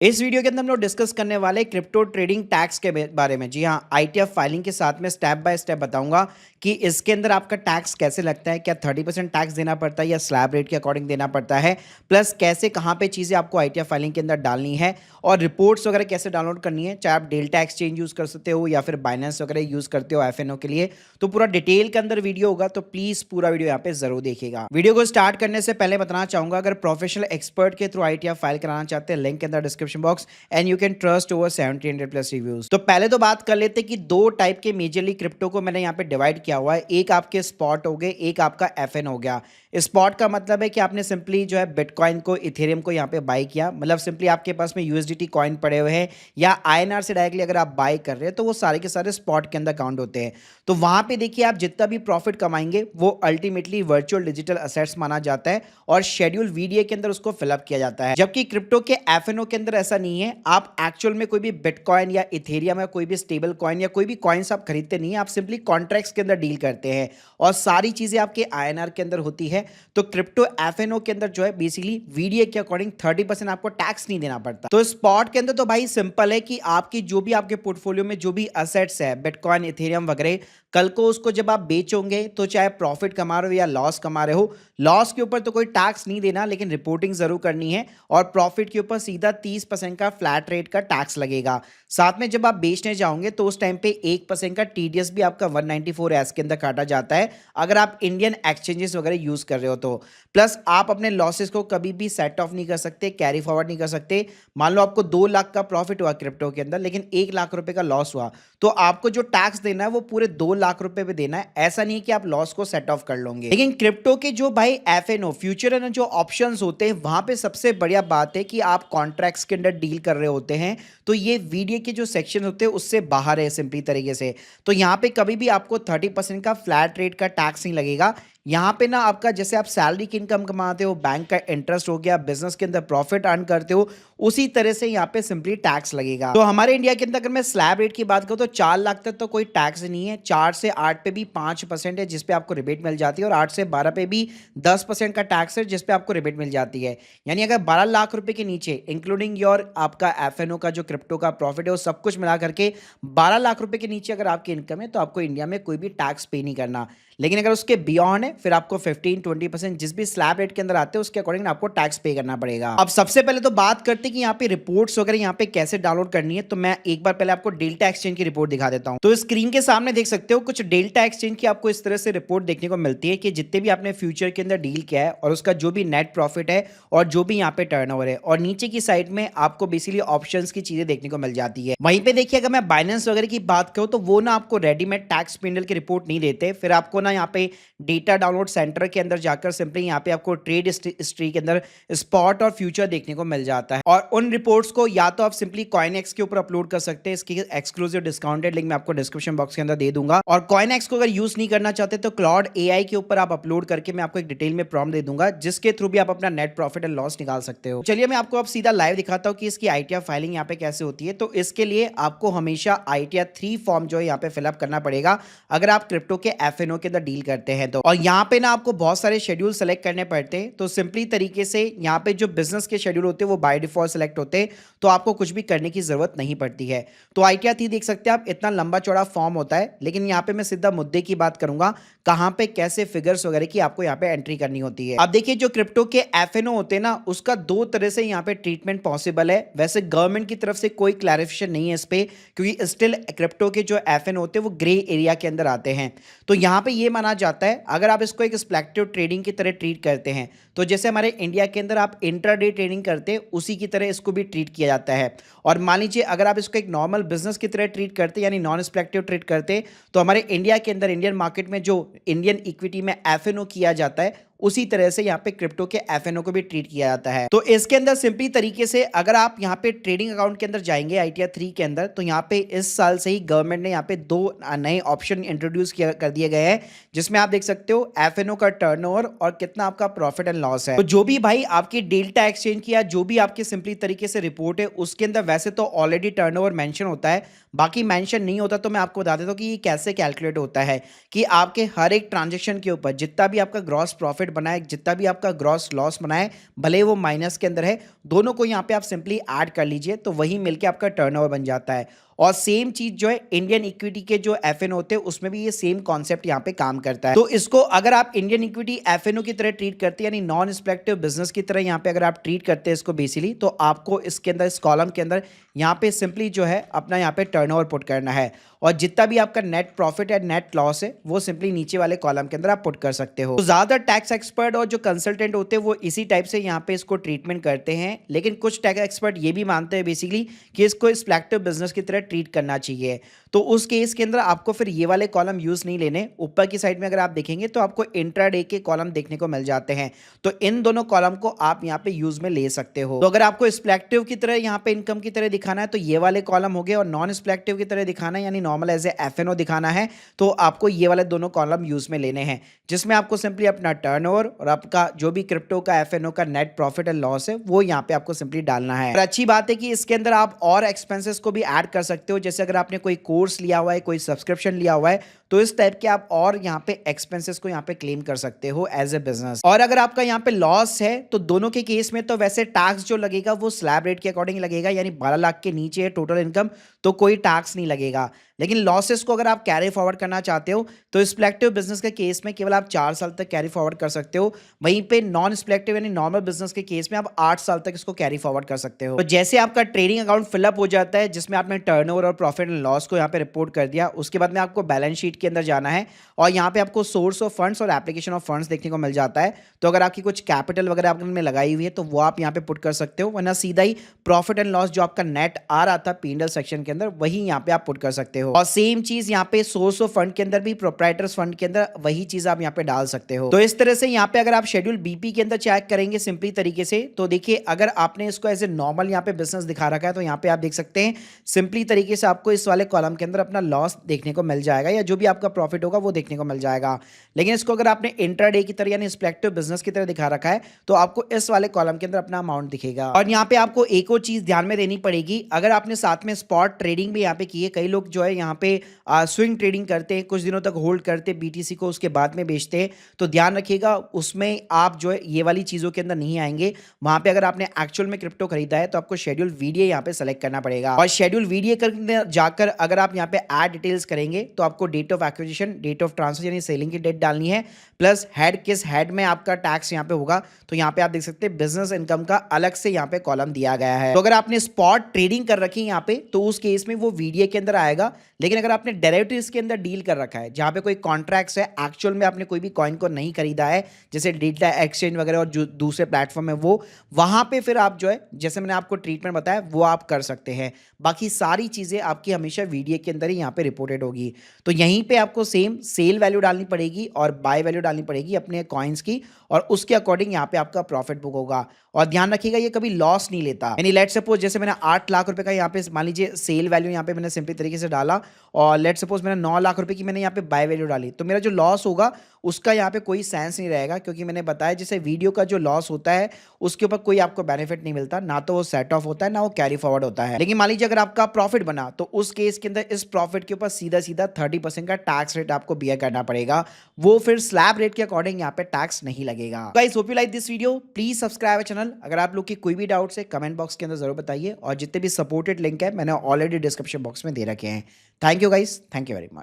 इस वीडियो के अंदर हम लोग डिस्कस करने वाले क्रिप्टो ट्रेडिंग टैक्स के बारे में। जी हाँ, आईटीएफ फाइलिंग के साथ में स्टेप बाय स्टेप बताऊंगा कि इसके अंदर आपका टैक्स कैसे लगता है, क्या 30% टैक्स देना पड़ता है या स्लैब रेट के अकॉर्डिंग देना पड़ता है, प्लस कैसे कहाँ पे चीज़ें आपको आईटीएफ फाइलिंग के अंदर डालनी है और रिपोर्ट्स वगैरह कैसे डाउनलोड करनी है। चाहे आप डेल्टा एक्सचेंज यूज़ कर सकते हो या फिर बाइनेंस वगैरह यूज़ करते हो एफएनओ के लिए, तो पूरा डिटेल के अंदर वीडियो होगा, तो प्लीज़ पूरा वीडियो यहाँ पे जरूर देखिएगा। वीडियो को स्टार्ट करने से पहले बताना चाहूंगा, अगर प्रोफेशनल एक्सपर्ट के थ्रू आईटीएफ फाइल कराना चाहते हैं, लिंक के अंदर description box and you can trust over 1700 plus reviews. तो पहले तो बात कर लेते हैं कि दो टाइप के मेजरली क्रिप्टो को मैंने यहाँ पे डिवाइड किया हुआ है। एक आपके स्पॉट हो गए, एक आपका एफएन हो गया। स्पॉट का मतलब है कि आपने सिंपली जो है बिटकॉइन को, इथेरियम को यहाँ पे बाय किया, मतलब सिंपली आपके पास में यूएसडीटी कॉइन पड़े हुए हैं या आईएनआर से डायरेक्टली अगर आप बाय कर रहे हैं तो वो सारे के सारे स्पॉट के अंदर काउंट होते हैं। तो वहां पे देखिए, आप जितना भी प्रॉफिट कमाएंगे वो अल्टीमेटली वर्चुअल डिजिटल असेट्स माना जाता है और शेड्यूल वीडीए के अंदर उसको फिलअप किया जाता है। जबकि क्रिप्टो के एफएनओ के अंदर ऐसा नहीं है। आप एक्चुअल में कोई भी बिटकॉइन या इथेरियम या कोई भी स्टेबल कॉइन या कोई भी कॉइन्स आप खरीदते नहीं है, आप सिंपली कॉन्ट्रैक्ट्स के अंदर डील करते हैं और सारी चीजें आपके आईएनआर के अंदर होती है। तो क्रिप्टो एफएनओ के अंदर जो है बेसिकली वीडीए के अकॉर्डिंग 30% आपको टैक्स नहीं देना पड़ता। तो स्पॉट के अंदर तो भाई सिंपल है कि आपकी जो भी आपके पोर्टफोलियो में जो भी असेट्स है, बिटकॉइन, इथेरियम वगैरह, कल को उसको जब आप बेचोगे तो चाहे प्रॉफिट कमा रहे हो या लॉस कमा रहे हो, लॉस के ऊपर तो कोई टैक्स नहीं देना, लेकिन रिपोर्टिंग जरूर करनी है और प्रॉफिट के ऊपर सीधा 30% का फ्लैट रेट का टैक्स लगेगा। साथ में जब आप बेचने जाओगे तो उस टाइम पे 1% का टीडीएस भी आपका 194 के अंदर काटा जाता है, अगर आप इंडियन एक्सचेंजेस वगैरह यूज कर रहे हो तो। प्लस आप अपने लॉसेस को कभी भी सेट ऑफ नहीं कर सकते, कैरी फॉरवर्ड नहीं कर सकते। मान लो आपको 2 लाख का प्रॉफिट हुआ क्रिप्टो के अंदर, लेकिन 1 लाख रुपए का लॉस हुआ, तो आपको जो टैक्स देना है वो पूरे 2 लाख रुपए पे देना है। ऐसा नहीं कि आप लॉस को सेट ऑफ कर लोगे। लेकिन क्रिप्टो के जो भाई एफएनओ फ्यूचर है ना, जो ऑप्शंस होते हैं, वहां पे सबसे बढ़िया बात है कि आप कॉन्ट्रैक्ट्स के अंदर डील कर रहे होते हैं, तो ये वीडियो के जो सेक्शन होते हैं उससे बाहर है सिंपली तरीके से। तो यहाँ पे कभी भी आपको 30% का फ्लैट रेट का टैक्स नहीं लगेगा। यहाँ पे ना आपका, जैसे आप सैलरी की इनकम कमाते हो, बैंक का इंटरेस्ट हो गया, बिजनेस के अंदर प्रॉफिट अर्न करते हो, उसी तरह से यहाँ पे सिंपली टैक्स लगेगा। तो हमारे इंडिया के अंदर अगर मैं स्लैब रेट की बात करूँ तो 4 लाख तक तो कोई टैक्स नहीं है। 4 से 8 पे भी 5% है जिसपे आपको रिबेट मिल जाती है और 8 से 12 पे भी 10% का टैक्स है जिसपे आपको रिबेट मिल जाती है। यानी अगर 12 लाख रुपए के नीचे इंक्लूडिंग योर आपका एफएनओ का जो क्रिप्टो का प्रॉफिट है वो सब कुछ मिला करके 12 लाख रुपए के नीचे अगर आपकी इनकम है तो आपको इंडिया में कोई भी टैक्स पे नहीं करना। लेकिन अगर उसके बियॉन्ड है फिर आपको 15-20% जिस भी स्लैब रेट के अंदर आते हैं उसके अकॉर्डिंग आपको टैक्स पे करना पड़ेगा। अब सबसे पहले तो बात करते हैं कि यहाँ पे रिपोर्ट्स वगैरह यहाँ पे कैसे डाउनलोड करनी है। तो मैं एक बार पहले आपको डेल्टा एक्सचेंज की रिपोर्ट दिखा देता हूँ। तो स्क्रीन के सामने देख सकते हो कुछ डेल्टा एक्सचेंज की आपको इस तरह से रिपोर्ट देखने को मिलती है कि जितने भी आपने फ्यूचर के अंदर डील किया है और उसका जो भी नेट प्रॉफिट है और जो भी यहाँ पे टर्नओवर है, और नीचे की साइड में आपको बेसिकली ऑप्शंस की चीजें देखने को मिल जाती है। वहीं पे देखिए, अगर मैं बाइनेंस वगैरह की बात करूँ तो वो ना आपको रेडीमेड टैक्स पेंडल की रिपोर्ट नहीं देते, फिर आपको ना यहाँ पे डेटा डाउनलोड सेंटर के अंदर जाकर सिंपली यहाँ पे आपको ट्रेड हिस्ट्री के अंदर स्पॉट और फ्यूचर देखने को मिल जाता है। और उन रिपोर्ट्स को या तो आप सिंपली कॉइनएक्स के ऊपर अपलोड कर सकते हैं, इसकी एक्सक्लूसिव डिस्काउंटेड लिंक मैं आपको डिस्क्रिप्शन बॉक्स के अंदर दे दूंगा। और कॉइनएक्स को अगर यूज नहीं करना चाहते तो क्लाउड एआई के ऊपर आप अपलोड करके मैं आपको एक डिटेल में प्रॉम्प्ट दे दूंगा जिसके थ्रू भी आप अपना नेट प्रॉफिट एंड लॉस निकाल सकते हो। चलिए मैं आपको अब सीधा लाइव दिखाता हूँ कि इसकी आईटीआर फाइलिंग यहाँ पे कैसे होती है। तो इसके लिए आपको हमेशा आईटीआर 3 फॉर्म जो है यहाँ पे फिलअप करना पड़ेगा अगर आप क्रिप्टो के एफएनओ के अंदर डील करते हैं तो। और यहाँ पे ना आपको बहुत सारे शेड्यूल सेलेक्ट करने पड़ते हैं। तो सिंपली तरीके से यहाँ पे जो बिजनेस के शेड्यूल होते हैं वो बाय डिफॉल्ट सेलेक्ट होते हैं, तो आपको कुछ भी करने की जरूरत नहीं पड़ती है। तो आईटीआर 3 देख सकते हैं आप, इतना लंबा चौड़ा फॉर्म होता है, लेकिन यहाँ पे मैं सीधा मुद्दे की बात करूंगा, कहां पे कैसे फिगर्स वगैरह की आपको यहाँ पे एंट्री करनी होती है। अब देखिए, जो क्रिप्टो के एफएनओ होते हैं ना, उसका 2 तरह से यहाँ पे ट्रीटमेंट पॉसिबल है। वैसे गवर्नमेंट की तरफ से कोई क्लैरिफिकेशन नहीं है इस पे, क्योंकि स्टिल क्रिप्टो के जो एफएनओ होते हैं वो ग्रे एरिया के अंदर आते हैं। तो यहाँ पे ये माना जाता है अगर आप इसको एक स्पेक्टिव ट्रेडिंग की तरह ट्रीट करते हैं, तो जैसे हमारे इंडिया के अंदर आप इंट्राडे ट्रेडिंग करते हैं उसी की तरह इसको भी ट्रीट किया जाता है। और मान लीजिए अगर आप इसको एक नॉर्मल बिजनेस की तरह ट्रीट करते हैं, यानी नॉन स्पेक्टिव ट्रीट करते हैं, तो हमारे इंडिया के अंदर इंडियन मार्केट में जो इंडियन इक्विटी में एफएनओ किया जाता है उसी तरह से यहाँ पे क्रिप्टो के एफएनओ को भी ट्रीट किया जाता है। तो इसके अंदर सिंपली तरीके से अगर आप यहाँ पे ट्रेडिंग अकाउंट के अंदर जाएंगे आईटीआर 3 के अंदर, तो यहाँ पे इस साल से ही गवर्नमेंट ने यहाँ पे 2 नए ऑप्शन इंट्रोड्यूस कर दिए गए हैं जिसमें आप देख सकते हो एफएनओ का टर्नओवर और कितना आपका प्रॉफिट एंड लॉस है। तो जो भी भाई आपकी डेल्टा एक्सचेंज की या जो भी आपकी सिंपली तरीके से रिपोर्ट है उसके अंदर वैसे तो ऑलरेडी टर्नओवर मेंशन होता है, बाकी मेंशन नहीं होता। तो मैं आपको बता देता हूँ कि ये कैसे कैलकुलेट होता है कि आपके हर एक ट्रांजेक्शन के ऊपर जितना भी आपका ग्रॉस प्रॉफिट प्रॉफिट बना है, जितना भी आपका ग्रॉस लॉस बना है, भले वो माइनस के अंदर है, दोनों को यहाँ पे आप सिंपली ऐड कर लीजिए तो वही मिलके आपका टर्नओवर बन जाता है। और सेम चीज जो है इंडियन इक्विटी के जो एफएनओ होते हैं उसमें भी ये सेम कॉन्सेप्ट यहाँ पे काम करता है। तो इसको अगर आप इंडियन इक्विटी एफएनओ की तरह ट्रीट करते हैं, यानी नॉन स्पेक्टिव बिजनेस की तरह यहाँ पे अगर आप ट्रीट करते हैं इसको बेसिकली, तो आपको इसके अंदर, इस कॉलम के अंदर यहाँ पे सिंपली जो है अपना यहाँ पे टर्नओवर पुट करना है, और जितना भी आपका नेट प्रॉफिट है, नेट लॉस है, वो सिंपली नीचे वाले कॉलम के अंदर आप पुट कर सकते हो। तो ज्यादा टैक्स एक्सपर्ट और जो कंसल्टेंट होते हैं वो इसी टाइप से यहाँ पे इसको ट्रीटमेंट करते हैं, लेकिन कुछ टैक्स एक्सपर्ट ये भी मानते हैं बेसिकली कि इसको स्पेक्टिव बिजनेस की तरह ट्रीट करना चाहिए। तो उस केस के अंदर आपको फिर ये वाले कॉलम यूज नहीं लेने। ऊपर की साइड में अगर आप देखेंगे तो आपको इंट्राडे के कॉलम देखने को मिल जाते हैं, तो इन दोनों कॉलम को आप यहाँ पे यूज में ले सकते हो। तो अगर आपको स्पेक्टिव की तरह यहाँ पे इनकम की तरह दिखाना है तो ये वाले कॉलम हो गए, और नॉन स्पेक्टिव की तरह दिखाना है यानी नॉर्मल एज ए एफएनओ दिखाना है तो आपको ये वाले दोनों कॉलम यूज में लेने हैं, जिसमें आपको सिंपली अपना टर्नओवर और आपका जो भी क्रिप्टो का एफएनओ का नेट प्रॉफिट एंड लॉस है वो यहाँ पे आपको सिंपली डालना है। और अच्छी बात है कि इसके अंदर आप और एक्सपेंसेस को भी ऐड कर सकते हो, जैसे अगर आपने कोई कोर्स लिया हुआ है, कोई सब्सक्रिप्शन लिया हुआ है, तो इस टाइप के आप और यहाँ पे एक्सपेंसेस को यहाँ पे क्लेम कर सकते हो एज ए बिजनेस। और अगर आपका यहाँ पे लॉस है तो दोनों के केस में तो वैसे टैक्स जो लगेगा वो स्लैब रेट के अकॉर्डिंग लगेगा, यानी 12 लाख के नीचे है टोटल इनकम तो कोई टैक्स नहीं लगेगा। लेकिन लॉसेस को अगर आप कैरी फॉरवर्ड करना चाहते हो तो स्पेक्टिव बिजनेस के केस में केवल आप 4 साल तक कैरी फॉरवर्ड कर सकते हो, वहीं पे नॉन स्पेक्टिव यानी नॉर्मल बिजनेस के केस में आप 8 साल तक इसको कैरी फॉरवर्ड कर सकते हो। तो जैसे आपका ट्रेडिंग अकाउंट फिलअप हो जाता है, जिसमें आपने टर्नओवर और प्रॉफिट एंड लॉस को यहाँ पे रिपोर्ट कर दिया, उसके बाद में आपको बैलेंस शीट के अंदर जाना है और यहाँ पे आपको सोर्स ऑफ फंड्स और एप्लीकेशन ऑफ फंड्स देखने को मिल जाता है। तो अगर आपकी कुछ कैपिटल वगैरह आपने लगाई हुई है तो वो आप यहाँ पे पुट कर सकते हो, वरना सीधा ही प्रॉफिट एंड लॉस जो आपका नेट आ रहा था P&L सेक्शन के अंदर वही यहाँ पे आप पुट कर सकते हो। और सेम चीज यहाँ पे सोर्स ऑफ फंड के अंदर भी, प्रोप्राइटर्स फंड के अंदर वही चीज आप यहाँ पे डाल सकते हो। तो इस तरह से यहाँ पे अगर आप शेड्यूल बीपी के अंदर चेक करेंगे सिंपली तरीके से, तो देखिए अगर आपने इसको एज ए नॉर्मल यहाँ पे बिजनेस दिखा रखा है तो यहाँ पे आप देख सकते हैं सिंपली तरीके से आपको इस वाले कॉलम के अंदर अपना लॉस देखने को मिल जाएगा, या जो भी आपका प्रॉफिट होगा वो देखने को मिल जाएगा। लेकिन इसको अगर आपने इंट्राडे की तरह यानी स्पेक्टिव बिजनेस की तरह दिखा रखा है तो आपको इस वाले कॉलम के अंदर अपना अमाउंट दिखेगा। और यहाँ पे आपको एक और चीज ध्यान में देनी पड़ेगी, अगर आपने साथ में स्पॉट ट्रेडिंग भी यहाँ पे की है, कई लोग जो है यहाँ पे स्विंग ट्रेडिंग करते हैं, कुछ दिनों तक होल्ड करते बीटीसी को, उसके बाद में बेचते हैं, तो ध्यान रखिएगा उसमें आप जो है ये वाली चीजों के अंदर नहीं आएंगे। वहां पे अगर आपने एक्चुअल में क्रिप्टो खरीदा है तो आपको शेड्यूल वीडीए यहाँ पे सेलेक्ट करना पड़ेगा, और शेड्यूल वीडीए करने जाकर अगर आप यहाँ पे ऐड डिटेल्स करेंगे तो आपको date of acquisition, date of transfer यानी सेलिंग की डेट डालनी है, प्लस हेड किस हेड में आपका टैक्स यहाँ पे होगा। तो यहाँ पे आप देख सकते हैं बिजनेस इनकम का अलग से यहाँ पे कॉलम दिया गया है। तो अगर आपने स्पॉट ट्रेडिंग कर रखी है यहाँ पे तो उस केस में वो वीडीए के अंदर आएगा, लेकिन अगर आपने डेरिवेटिव्स के अंदर डील कर रखा है जहां पे कोई कॉन्ट्रैक्ट्स है, एक्चुअल में आपने कोई भी कॉइन को नहीं खरीदा है, जैसे डेटा एक्सचेंज वगैरह और जो दूसरे प्लेटफॉर्म है वो, वहां पे फिर आप जो है जैसे मैंने आपको ट्रीटमेंट बताया वो आप कर सकते हैं। बाकी सारी चीजें आपकी हमेशा वीडियो के अंदर ही यहाँ पे रिपोर्टेड होगी। तो यहीं पे आपको सेम सेल वैल्यू डालनी पड़ेगी और बाय वैल्यू डालनी पड़ेगी अपने कॉइन्स की, और उसके अकॉर्डिंग यहाँ पे आपका प्रॉफिट बुक होगा। और ध्यान रखिएगा ये कभी लॉस नहीं लेता, यानी लेट सपोज जैसे मैंने 8 लाख रुपए का यहाँ पे मान लीजिए सेल वैल्यू यहाँ पे मैंने सिंपली तरीके से डाला, और लेट सपोज मैंने 9 लाख रुपए की मैंने यहाँ पे बाय वैल्यू डाली, तो मेरा जो लॉस होगा उसका यहाँ पे कोई सेंस नहीं रहेगा, क्योंकि मैंने बताया जैसे वीडियो का जो लॉस होता है उसके ऊपर कोई आपको बेनिफिट नहीं मिलता, ना तो वो सेट ऑफ होता है ना वो कैरी फॉरवर्ड होता है। लेकिन मान लीजिए अगर आपका प्रॉफिट बना तो उस केस के अंदर इस प्रॉफिट के ऊपर सीधा सीधा 30% का टैक्स रेट आपको बियर करना पड़ेगा, वो फिर स्लैब रेट के अकॉर्डिंग यहाँ पे टैक्स नहीं लगेगा। Guys hope you like this video, please subscribe channel. अगर आप लोग की कोई भी डाउट्स है कमेंट बॉक्स के अंदर जरूर बताइए, और जितने भी सपोर्टेड लिंक है मैंने ऑलरेडी डिस्क्रिप्शन बॉक्स में दे रखे हैं। Thank you guys, thank you very much.